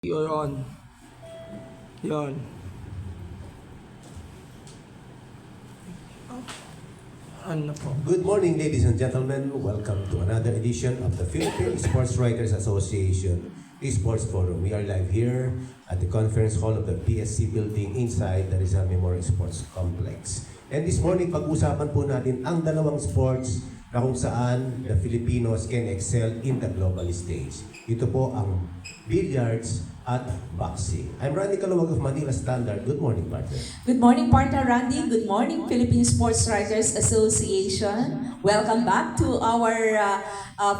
You're on. Yon. Ano po? Good morning, ladies and gentlemen. Welcome to another edition of the Philippine Sports Writers Association Esports Forum. We are live here at the conference hall of the PSC building inside the Rizal Memorial Sports Complex. And this morning, pag-usapan po natin ang dalawang sports na kung saan the Filipinos can excel in the global stage. Ito po ang billiards at boxing. I'm Randy Caluwag of Manila Standard. Good morning, partner. Good morning, partner Randy. Good morning, Philippine Sports Writers Association. Welcome back to our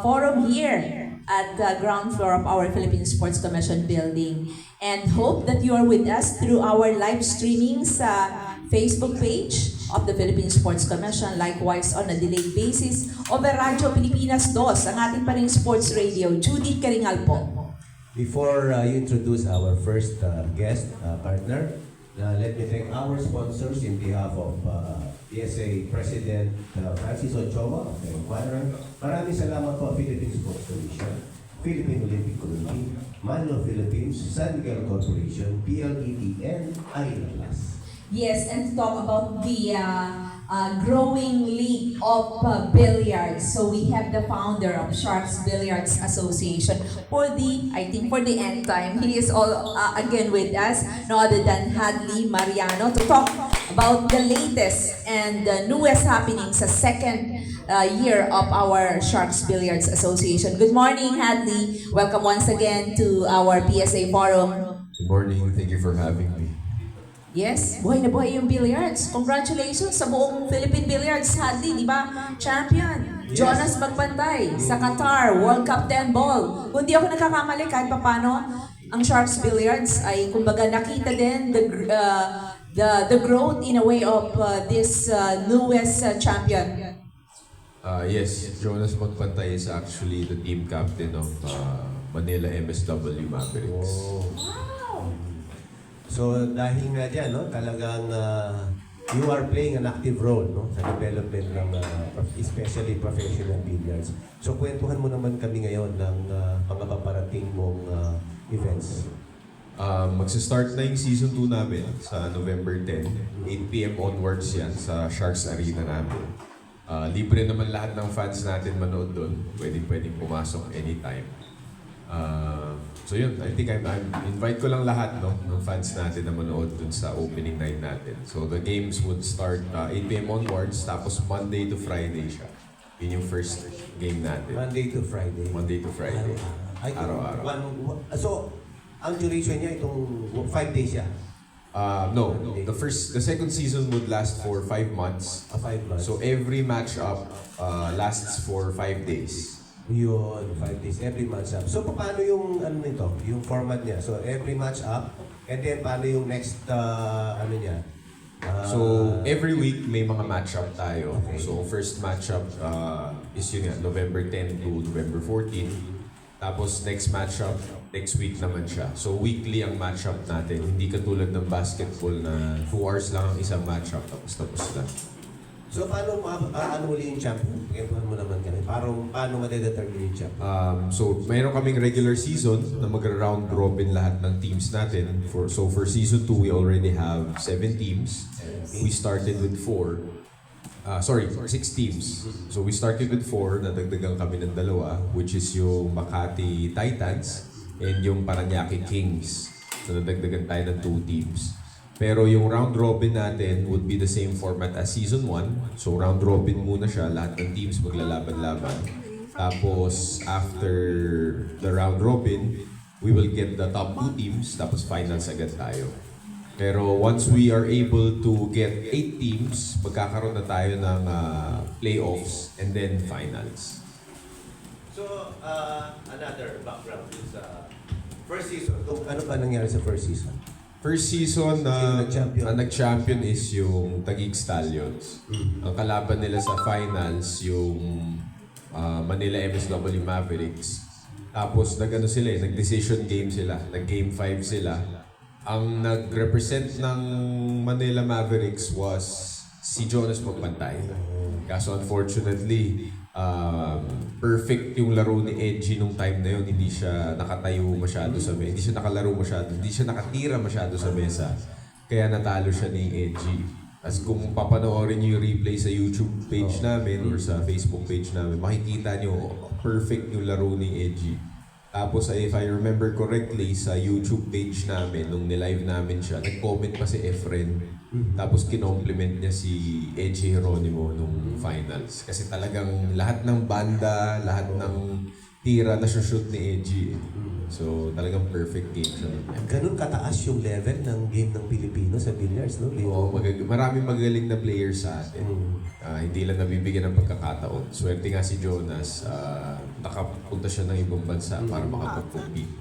forum here at the ground floor of our Philippine Sports Commission building. And hope that you are with us through our live streaming sa Facebook page of the Philippine Sports Commission, likewise on a delayed basis over Radyo Pilipinas 2, ang ating pa ring sports radio. Judy Karingal po. Before you introduce our first guest, partner, let me thank our sponsors in behalf of PSA President Francis Ochoa of the Inquirer. Maraming salamat po Philippine Sports Commission, Philippine Olympic Committee, Manlo Philippines, San Miguel Corporation, PLDT, and Ayala Plus. Yes, and to talk about the growing league of billiards. So we have the founder of Sharks Billiards Association for the end time. He is all again with us, no other than Hadley Mariano, to talk about the latest and the newest happenings sa second year of our Sharks Billiards Association. Good morning, Hadley. Welcome once again to our PSA Forum. Good morning. Thank you for having me. Yes, buhay na buhay yung billiards. Congratulations sa buong Philippine Billiards, Hadley, di ba? Champion. Yes. Jonas Magpantay sa Qatar World Cup 10 ball. Kung di ako nagkakamali, kahit papano, ang Sharks Billiards ay kumbaga nakita din the growth in a way of this newest champion. Yes, Jonas Magpantay is actually the team captain of Manila MSW Mavericks. Oh. So dahil nga dyan, no, talagang you are playing an active role, no, sa development ng especially professional billiards. So kwentuhan mo naman kami ngayon ng mga paparating mong events. Magsa-start na yung season 2 namin sa November 10. 8 p.m. onwards yan sa Sharks Arena namin. Libre naman lahat ng fans natin manood doon. Pwedeng pumasok anytime. So yun, I think I'm invite ko lang lahat ng fans natin na manood dun sa opening night natin. So the games would start 8 p.m. onwards, tapos Monday to Friday siya. Yun yung first game natin. Monday to Friday. Monday to Friday. Araw-araw. So, ang duration niya itong 5 days siya? No, the second season would last for 5 months. 5 months. So every match-up lasts for 5 days. Yun, 5 days, every match up. So, paano yung, nito, yung format niya? So, every match up, and then paano yung next, niya? So every week may mga match-up tayo. Okay. So first match-up is yun nga, November 10 to November 14. Tapos next match-up, next week naman siya. So weekly ang match-up natin. Hindi katulad ng basketball na 2 hours lang ang isang match-up tapos na. So, paano uli yung champion? Pagkakuhan mo naman kami. Paano made-determine yung champion? So mayroon kaming regular season na mag-round robin lahat ng teams natin. For season 2, we already have 7 teams. We started with 6 teams. So we started with 4, nadagdagan kami ng 2, which is yung Makati Titans and yung Paranaque Kings. So nadagdagan tayo ng 2 teams. Pero yung round robin natin would be the same format as season 1. So round robin muna siya, lahat ng teams maglalaban-laban. Tapos after the round robin, we will get the top 2 teams, tapos finals agad tayo. Pero once we are able to get 8 teams, magkakaroon na tayo ng playoffs and then finals. So, another background is first season. Ano pa nangyari sa first season? First season na Nag-champion. nag-champion is yung Taguig Stallions. Ang kalaban nila sa finals yung Manila MSW Mavericks. Tapos nag-decision game sila. Nag-game 5 sila. Ang nag-represent ng Manila Mavericks was si Jonas Magpantay. Kaso unfortunately, perfect yung laro ni Edgy nung time na yun. Hindi siya nakatayo masyado sa mesa. Hindi siya nakalaro masyado. Hindi siya nakatira masyado sa mesa. Kaya natalo siya ni Edgy. As kung papanoorin niyo yung replay sa YouTube page namin or sa Facebook page namin, makikita niyo perfect yung laro ni Edgy. Tapos if I remember correctly, sa YouTube page namin, nung nilive namin siya, nag-comment pa si Efren. Tapos kinompliment niya si Edgy Geronimo nung finals. Kasi talagang lahat ng banda, lahat ng tira na shoot ni Edgy. So talagang perfect game siya. Ganun kataas yung level ng game ng Pilipino sa billiards, no? Oo, maraming magaling na players sa atin. Hindi lang nabibigyan ng pagkakataon. Swerte nga si Jonas, nakapunta siya ng ibang bansa para makapag-compete.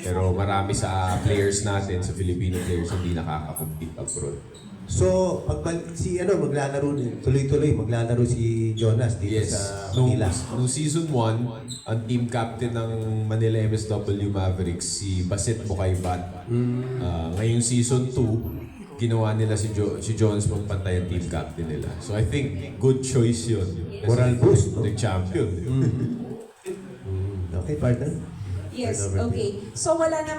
Pero marami sa players natin, sa Filipino players, hindi nakaka-compete abroad. So, maglalaro din, tuloy-tuloy, maglalaro si Jonas dito Yes. sa Nung Manila. season 1, ang team captain ng Manila MSW Mavericks, si Basit Mukaybat. Ngayong season 2, ginawa nila si Jones magpantay ang team captain nila. So I think good choice yun. Kasi Moral boost, no? nag-champion. Okay, partner? Yes, Right over okay. So wala na